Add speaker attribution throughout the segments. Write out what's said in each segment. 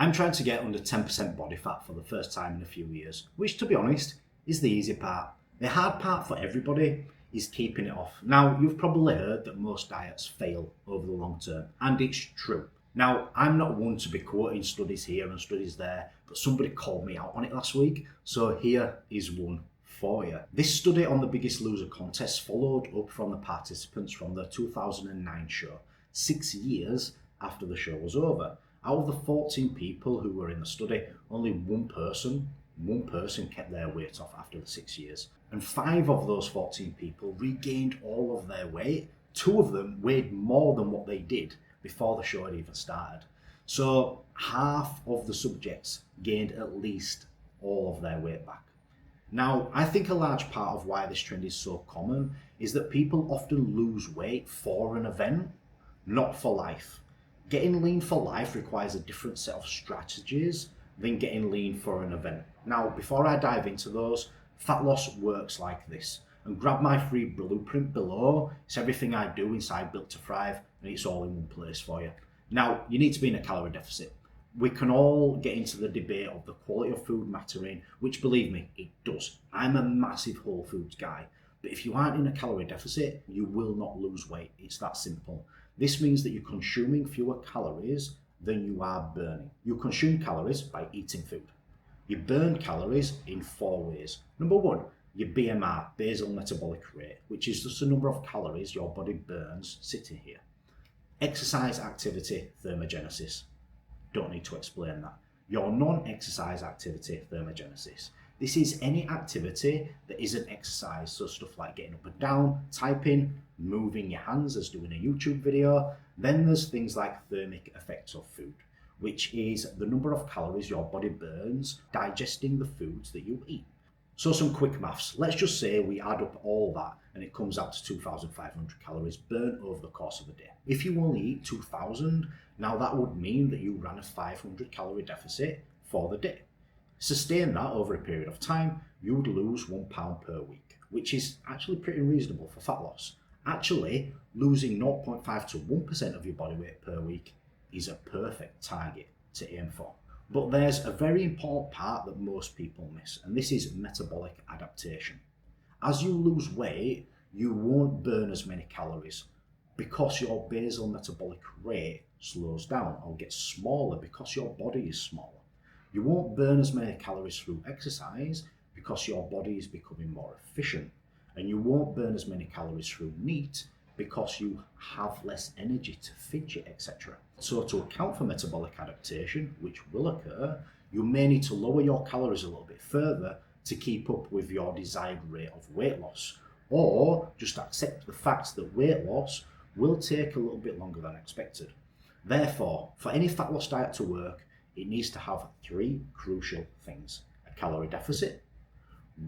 Speaker 1: I'm trying to get under 10% body fat for the first time in a few years, which to be honest is the easy part. The hard part for everybody is keeping it off. Now, you've probably heard that most diets fail over the long term, and it's true. Now, I'm not one to be quoting studies here and studies there, but somebody called me out on it last week, so here is one for you. This study on the Biggest Loser contest followed up from the participants from the 2009 show, 6 years after the show was over. Out of the 14 people who were in the study, only one person kept their weight off after the 6 years. And 5 of those 14 people regained all of their weight. 2 of them weighed more than what they did before the show had even started. So half of the subjects gained at least all of their weight back. Now, I think a large part of why this trend is so common is that people often lose weight for an event, not for life. Getting lean for life requires a different set of strategies than getting lean for an event. Now, before I dive into those, fat loss works like this. And grab my free blueprint below. It's everything I do inside Built to Thrive, and it's all in one place for you. Now, you need to be in a calorie deficit. We can all get into the debate of the quality of food mattering, which believe me, it does. I'm a massive whole foods guy. But if you aren't in a calorie deficit, you will not lose weight. It's that simple. This means that you're consuming fewer calories than you are burning. You consume calories by eating food. You burn calories in 4 ways. Number 1, your BMR, basal metabolic rate, which is just the number of calories your body burns sitting here. Exercise activity thermogenesis. Don't need to explain that. Your non-exercise activity thermogenesis. This is any activity that isn't exercise, so stuff like getting up and down, typing, moving your hands as doing a YouTube video. Then there's things like thermic effects of food, which is the number of calories your body burns digesting the foods that you eat. So some quick maths. Let's just say we add up all that and it comes out to 2,500 calories burnt over the course of a day. If you only eat 2,000, now that would mean that you ran a 500 calorie deficit for the day. Sustain that over a period of time, you would lose 1 pound per week, which is actually pretty reasonable for fat loss. Actually, losing 0.5 to 1% of your body weight per week is a perfect target to aim for. But there's a very important part that most people miss, and this is metabolic adaptation. As you lose weight, you won't burn as many calories because your basal metabolic rate slows down or gets smaller because your body is smaller. You won't burn as many calories through exercise because your body is becoming more efficient. And you won't burn as many calories through NEAT because you have less energy to fidget, etc. So to account for metabolic adaptation, which will occur, you may need to lower your calories a little bit further to keep up with your desired rate of weight loss, or just accept the fact that weight loss will take a little bit longer than expected. Therefore, for any fat loss diet to work, it needs to have 3 crucial things: a calorie deficit,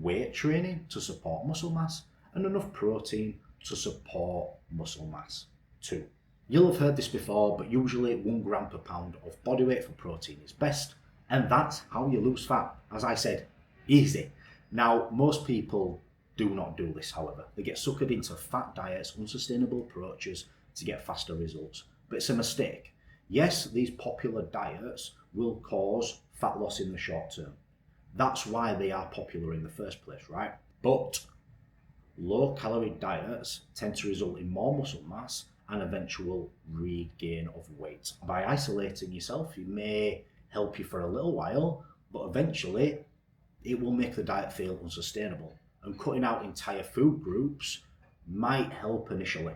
Speaker 1: weight training to support muscle mass, and enough protein to support muscle mass too. You'll have heard this before, but usually 1 gram per pound of body weight for protein is best, and that's how you lose fat. As I said, easy. Now, most people do not do this, however. They get suckered into fat diets, unsustainable approaches to get faster results, but it's a mistake. Yes, these popular diets will cause fat loss in the short term. That's why they are popular in the first place, right? But low-calorie diets tend to result in more muscle mass and eventual regain of weight. By isolating yourself, it may help you for a little while, but eventually it will make the diet feel unsustainable. And cutting out entire food groups might help initially,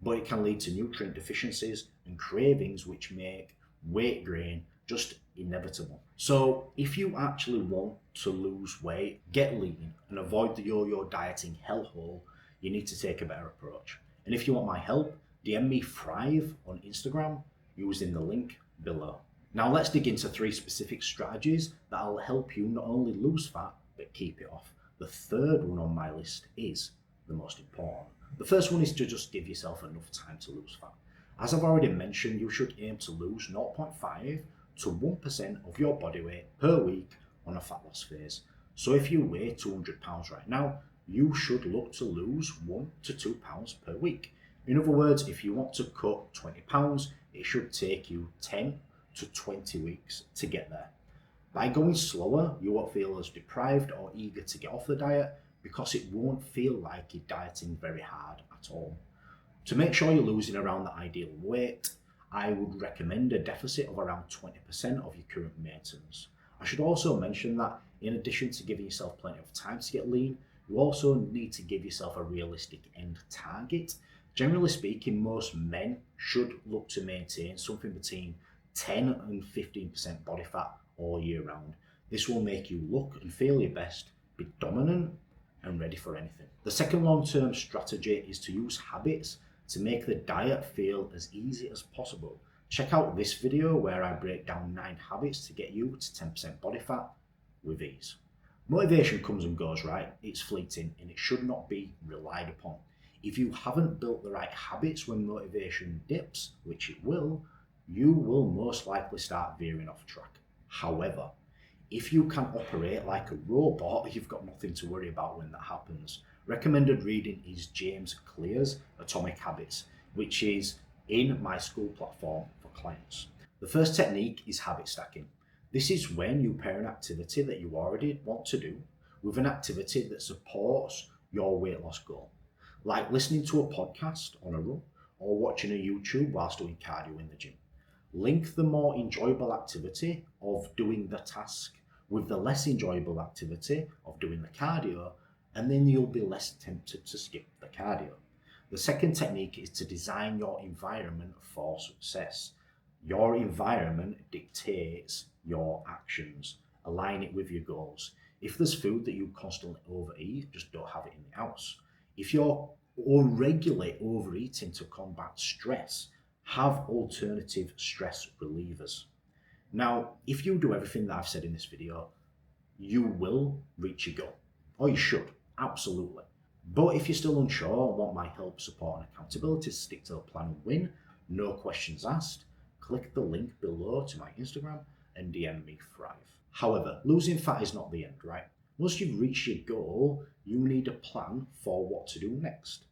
Speaker 1: but it can lead to nutrient deficiencies and cravings, which make weight gain just inevitable. So if you actually want to lose weight, get lean, and avoid the yo-yo dieting hellhole, you need to take a better approach. And if you want my help, DM me Thrive on Instagram using the link below. Now let's dig into 3 specific strategies that'll help you not only lose fat, but keep it off. The third one on my list is the most important. The first one is to just give yourself enough time to lose fat. As I've already mentioned, you should aim to lose 0.5 to 1% of your body weight per week on a fat loss phase. So if you weigh 200 pounds right now, you should look to lose 1 to 2 pounds per week. In other words, if you want to cut 20 pounds, it should take you 10 to 20 weeks to get there. By going slower, you won't feel as deprived or eager to get off the diet because it won't feel like you're dieting very hard at all. To make sure you're losing around the ideal weight, I would recommend a deficit of around 20% of your current maintenance. I should also mention that in addition to giving yourself plenty of time to get lean, you also need to give yourself a realistic end target. Generally speaking, most men should look to maintain something between 10 and 15% body fat all year round. This will make you look and feel your best, be dominant and ready for anything. The second long-term strategy is to use habits to make the diet feel as easy as possible. Check out this video where I break down 9 habits to get you to 10% body fat with ease. Motivation comes and goes, right? It's fleeting and it should not be relied upon. If you haven't built the right habits when motivation dips, which it will, you will most likely start veering off track. However, if you can operate like a robot, you've got nothing to worry about when that happens. Recommended reading is James Clear's Atomic Habits, which is in my school platform for clients. The first technique is habit stacking. This is when you pair an activity that you already want to do with an activity that supports your weight loss goal, like listening to a podcast on a run or watching a YouTube whilst doing cardio in the gym. Link the more enjoyable activity of doing the task with the less enjoyable activity of doing the cardio, and then you'll be less tempted to skip the cardio. The second technique is to design your environment for success. Your environment dictates your actions. Align it with your goals. If there's food that you constantly overeat, just don't have it in the house. If you're regularly overeating to combat stress, have alternative stress relievers. Now, if you do everything that I've said in this video, you will reach your goal, or you should, absolutely. But if you're still unsure and want my help, support and accountability to stick to the plan and win, no questions asked, click the link below to my Instagram and DM me Thrive. However, losing fat is not the end, right? Once you've reached your goal, you need a plan for what to do next.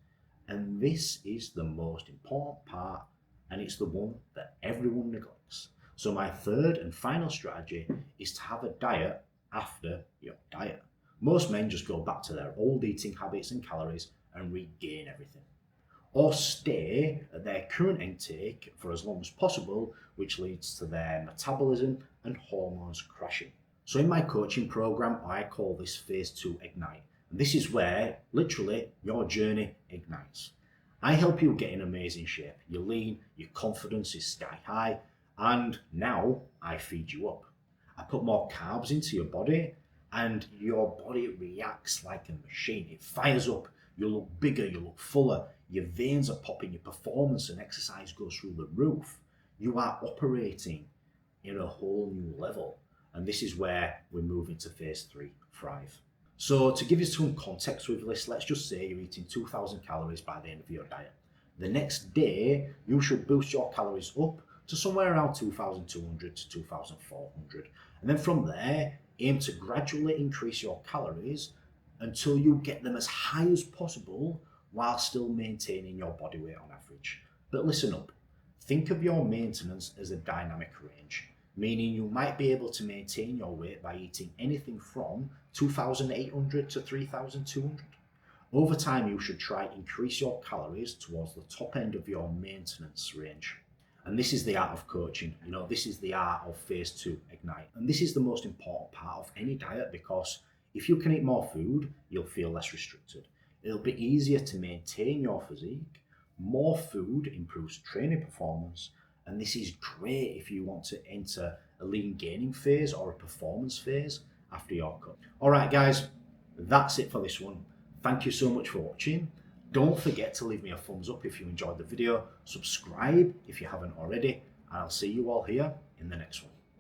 Speaker 1: And this is the most important part, and it's the one that everyone neglects. So my third and final strategy is to have a diet after your diet. Most men just go back to their old eating habits and calories and regain everything, or stay at their current intake for as long as possible, which leads to their metabolism and hormones crashing. So in my coaching program, I call this phase 2 Ignite. And this is where literally your journey ignites. I help you get in amazing shape. You're lean, your confidence is sky high, and now I feed you up. I put more carbs into your body and your body reacts like a machine. It fires up, you look bigger, you look fuller, your veins are popping, your performance and exercise goes through the roof. You are operating in a whole new level. And this is where we're moving to phase 3, Thrive. So to give you some context with this, let's just say you're eating 2,000 calories by the end of your diet. The next day, you should boost your calories up to somewhere around 2,200 to 2,400. And then from there, aim to gradually increase your calories until you get them as high as possible while still maintaining your body weight on average. But listen up, think of your maintenance as a dynamic range, meaning you might be able to maintain your weight by eating anything from 2,800 to 3,200. Over time, you should try increase your calories towards the top end of your maintenance range. And this is the art of coaching. This is the art of phase 2 Ignite. And this is the most important part of any diet, because if you can eat more food, you'll feel less restricted. It'll be easier to maintain your physique. More food improves training performance. And this is great if you want to enter a lean gaining phase or a performance phase after your cut. All right, guys, that's it for this one. Thank you so much for watching. Don't forget to leave me a thumbs up if you enjoyed the video. Subscribe if you haven't already. And I'll see you all here in the next one.